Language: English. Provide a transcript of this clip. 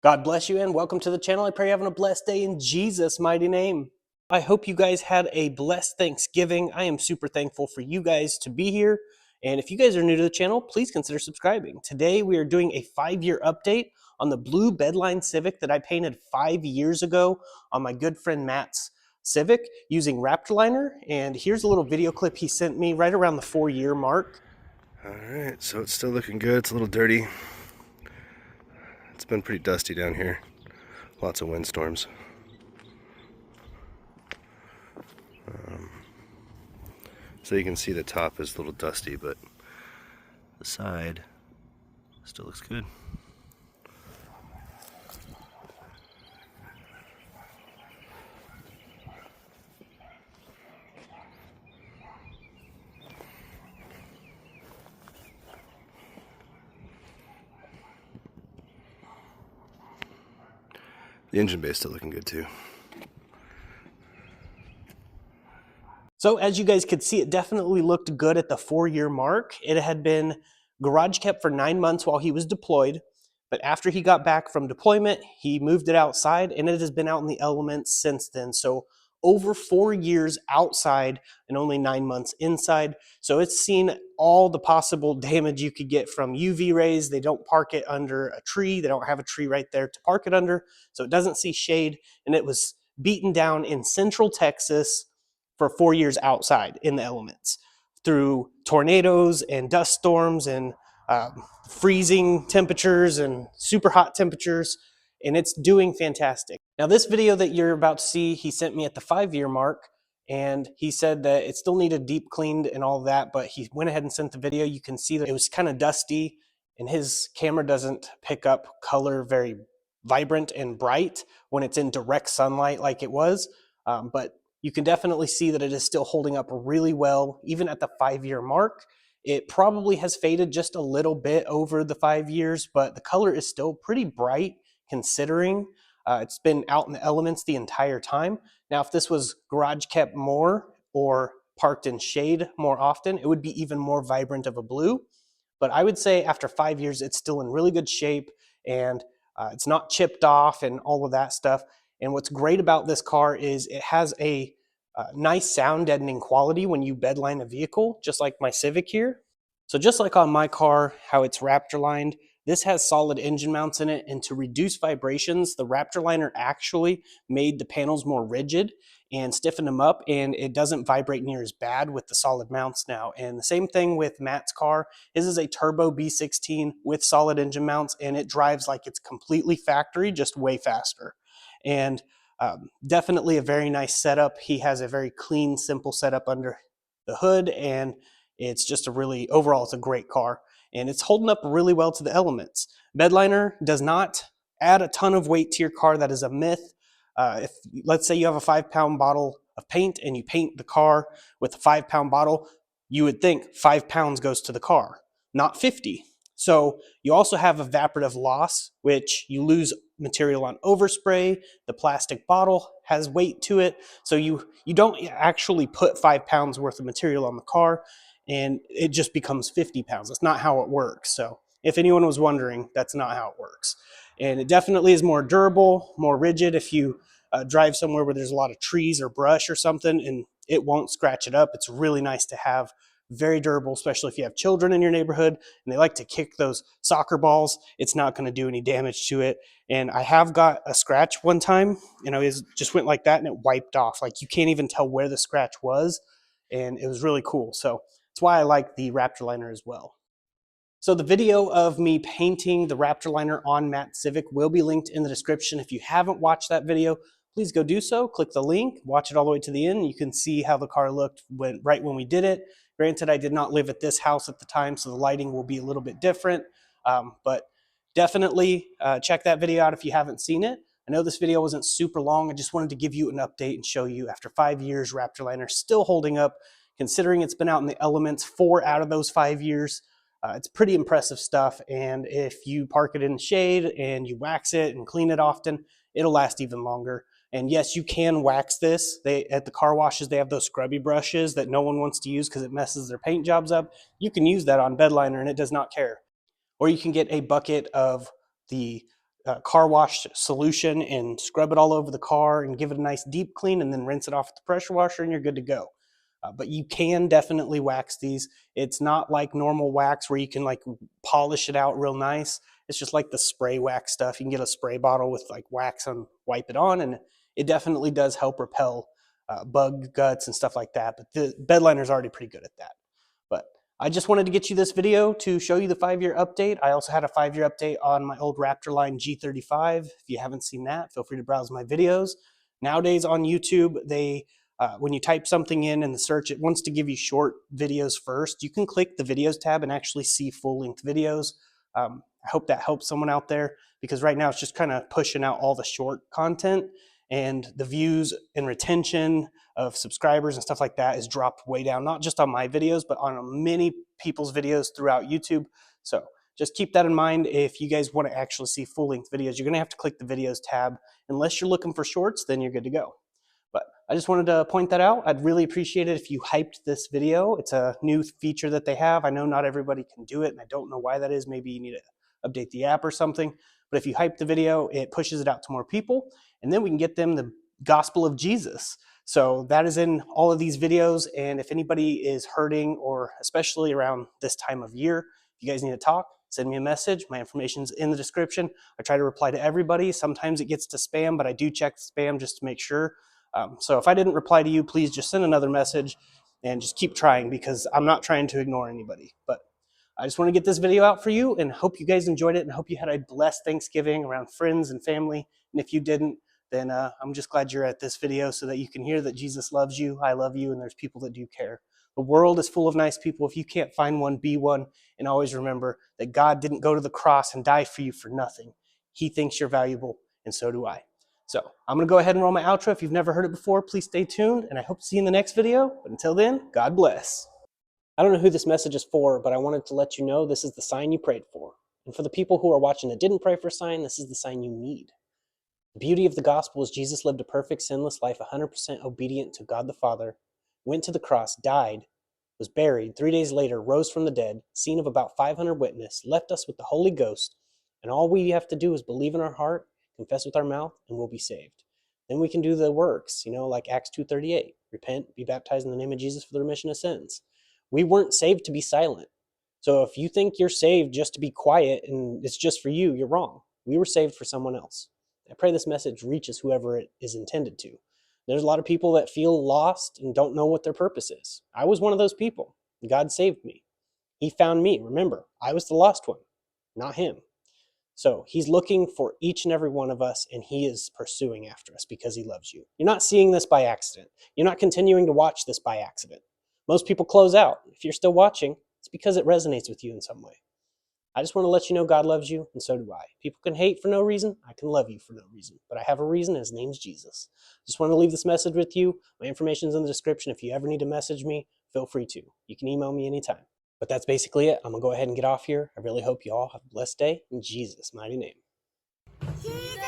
God bless you and welcome to the channel. I pray you're having a blessed day in Jesus' mighty name. I hope you guys had a blessed Thanksgiving. I am super thankful for you guys to be here. And if you guys are new to the channel, please consider subscribing. Today we are doing a 5-year update on the blue bedline Civic that I painted 5 years ago on my good friend Matt's Civic using Raptor liner. And here's a little video clip he sent me right around the 4-year mark. Alright, so it's still looking good. It's a little dirty. It's been pretty dusty down here. Lots of windstorms. So you can see the top is a little dusty, but the side still looks good. The engine bay is still looking good too. So as you guys could see, it definitely looked good at the 4-year mark. It had been garage kept for 9 months while he was deployed, but after he got back from deployment, he moved it outside and it has been out in the elements since then. So over 4 years outside and only 9 months inside. So it's seen all the possible damage you could get from UV rays. They don't park it under a tree. They don't have a tree right there to park it under. So it doesn't see shade, and it was beaten down in Central Texas for 4 years outside in the elements through tornadoes and dust storms and freezing temperatures and super hot temperatures, and it's doing fantastic. Now this video that you're about to see, he sent me at the 5-year mark, and he said that it still needed deep cleaned and all that, but he went ahead and sent the video. You can see that it was kind of dusty, and his camera doesn't pick up color very vibrant and bright when it's in direct sunlight like it was, but you can definitely see that it is still holding up really well, even at the 5-year mark. It probably has faded just a little bit over the 5 years, but the color is still pretty bright considering it's been out in the elements the entire time. Now, if this was garage kept more or parked in shade more often, it would be even more vibrant of a blue. But I would say after 5 years, it's still in really good shape, and it's not chipped off and all of that stuff. And what's great about this car is it has a nice sound deadening quality when you bedline a vehicle, just like my Civic here. So just like on my car, how it's Raptor lined, this has solid engine mounts in it, and to reduce vibrations, the Raptor liner actually made the panels more rigid and stiffened them up, and it doesn't vibrate near as bad with the solid mounts now. And the same thing with Matt's car. His is a turbo B16 with solid engine mounts, and it drives like it's completely factory, just way faster. And definitely a very nice setup. He has a very clean, simple setup under the hood, and it's just a really, overall, it's a great car. And it's holding up really well to the elements. Bedliner does not add a ton of weight to your car. That is a myth. If let's say you have a 5-pound bottle of paint and you paint the car with a 5-pound bottle, you would think 5 pounds goes to the car, not 50. So you also have evaporative loss, which you lose material on overspray. The plastic bottle has weight to it. So you don't actually put 5 pounds worth of material on the car and it just becomes 50 pounds. That's not how it works. So if anyone was wondering, that's not how it works. And it definitely is more durable, more rigid if you drive somewhere where there's a lot of trees or brush or something, and it won't scratch it up. It's really nice to have. Very durable, especially if you have children in your neighborhood and they like to kick those soccer balls. It's not going to do any damage to it. And I have got a scratch one time, and I just went like that and it wiped off. Like you can't even tell where the scratch was, and it was really cool. So that's why I like the Raptor liner as well. So the video of me painting the Raptor liner on Matt's Civic will be linked in the description. If you haven't watched that video, please go do so. Click the link, watch it all the way to the end. You can see how the car looked right when we did it. Granted, I did not live at this house at the time, so the lighting will be a little bit different, but definitely check that video out if you haven't seen it. I know this video wasn't super long. I just wanted to give you an update and show you after 5 years, Raptor liner still holding up, considering it's been out in the elements 4 out of those 5 years. It's pretty impressive stuff, and if you park it in the shade and you wax it and clean it often, it'll last even longer. And yes, you can wax this. At the car washes, they have those scrubby brushes that no one wants to use because it messes their paint jobs up. You can use that on bedliner and it does not care. Or you can get a bucket of the car wash solution and scrub it all over the car and give it a nice deep clean, and then rinse it off with the pressure washer, and you're good to go. But you can definitely wax these. It's not like normal wax where you can like polish it out real nice. It's just like the spray wax stuff. You can get a spray bottle with like wax and wipe it on, and it definitely does help repel bug guts and stuff like that. But the bedliner is already pretty good at that. But I just wanted to get you this video to show you the 5-year update. I also had a 5-year update on my old Raptor line G35. If you haven't seen that, feel free to browse my videos. Nowadays on YouTube, when you type something in the search, it wants to give you short videos first. You can click the videos tab and actually see full-length videos. I hope that helps someone out there, because right now it's just kind of pushing out all the short content, and the views and retention of subscribers and stuff like that is dropped way down, not just on my videos, but on many people's videos throughout YouTube. So just keep that in mind. If you guys want to actually see full-length videos, you're going to have to click the videos tab. Unless you're looking for shorts, then you're good to go. But I just wanted to point that out. I'd really appreciate it if you hyped this video. It's a new feature that they have. I know not everybody can do it, and I don't know why that is. Maybe you need to update the app or something. But if you hype the video, it pushes it out to more people, and then we can get them the gospel of Jesus. So that is in all of these videos, and if anybody is hurting, or especially around this time of year, if you guys need to talk, send me a message. My information's in the description. I try to reply to everybody. Sometimes it gets to spam, but I do check spam just to make sure. So if I didn't reply to you, please just send another message and just keep trying, because I'm not trying to ignore anybody. But I just want to get this video out for you, and hope you guys enjoyed it, and hope you had a blessed Thanksgiving around friends and family. And if you didn't, then I'm just glad you're at this video so that you can hear that Jesus loves you, I love you, and there's people that do care. The world is full of nice people. If you can't find one, be one. And always remember that God didn't go to the cross and die for you for nothing. He thinks you're valuable, and so do I. So I'm going to go ahead and roll my outro. If you've never heard it before, please stay tuned, and I hope to see you in the next video. But until then, God bless. I don't know who this message is for, but I wanted to let you know this is the sign you prayed for. And for the people who are watching that didn't pray for a sign, this is the sign you need. The beauty of the gospel is Jesus lived a perfect, sinless life, 100% obedient to God the Father, went to the cross, died, was buried, 3 days later, rose from the dead, seen of about 500 witnesses, left us with the Holy Ghost, and all we have to do is believe in our heart, confess with our mouth, and we'll be saved. Then we can do the works, like Acts 2:38, repent, be baptized in the name of Jesus for the remission of sins. We weren't saved to be silent. So if you think you're saved just to be quiet and it's just for you, you're wrong. We were saved for someone else. I pray this message reaches whoever it is intended to. There's a lot of people that feel lost and don't know what their purpose is. I was one of those people. God saved me. He found me. Remember, I was the lost one, not him. So he's looking for each and every one of us, and he is pursuing after us because he loves you. You're not seeing this by accident. You're not continuing to watch this by accident. Most people close out. If you're still watching, it's because it resonates with you in some way. I just want to let you know God loves you, and so do I. People can hate for no reason. I can love you for no reason. But I have a reason, and his name's Jesus. Just want to leave this message with you. My information's in the description. If you ever need to message me, feel free to. You can email me anytime. But that's basically it. I'm going to go ahead and get off here. I really hope you all have a blessed day in Jesus' mighty name. Jesus!